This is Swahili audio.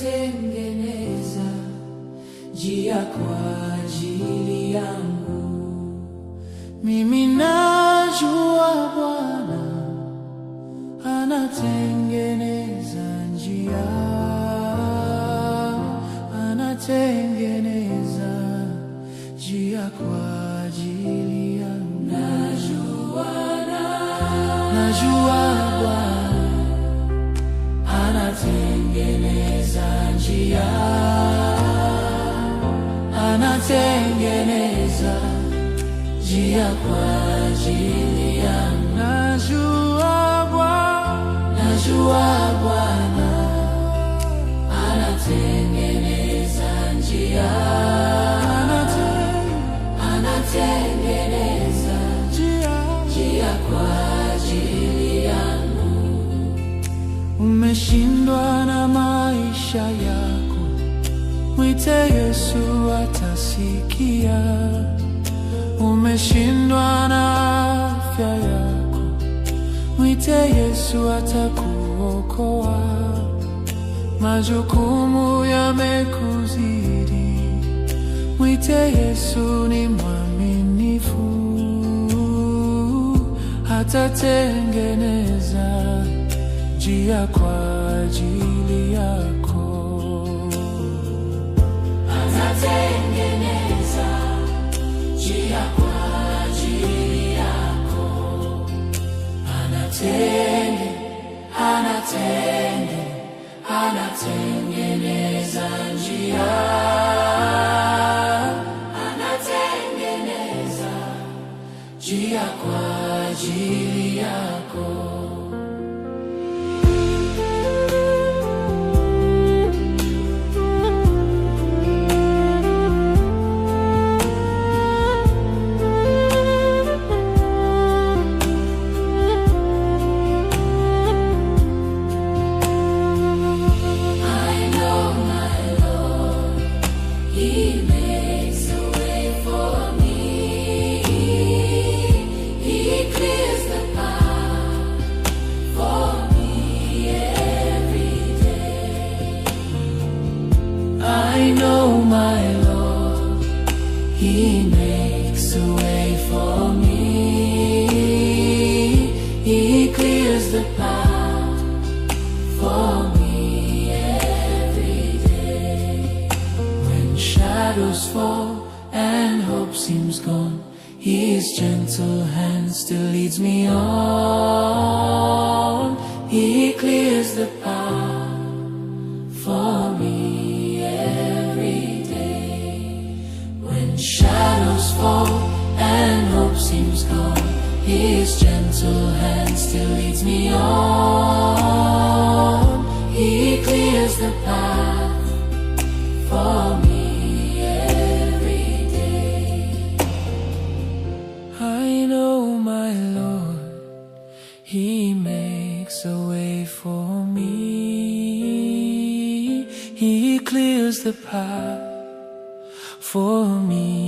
anatengeneza njia kwa ajili yangu. Mimi najua Bwana anatengeneza njia, anatengeneza njia kwa ajili yangu. Najua Bwana anatengeneza njia, anatengeneza njia kwa ajili yangu. Najua Bwana anatengeneza njia, anatengeneza njia kwa ajili yangu. Umeshindwa na maisha yako, mwite Yesu atasikia. Umeshindwa na afya yako, mwite Yesu atakuokoa. Majukumu yamekuzidi, mwite Yesu ni mwaminifu. Atatengeneza njia kwa ajili yako, atatengeneza njia kwa ajili yako. Anatengeneza njia, anatengeneza njia kwa ajili yako. I know my Lord, He makes a way for me. He clears the path for me every day. When shadows fall and hope seems gone, His gentle hand still leads me on. He clears the path for me. Shadows fall and hope seems gone, His gentle hand still leads me on. He clears the path for me every day. I know my Lord, He makes a way for me. He clears the path for me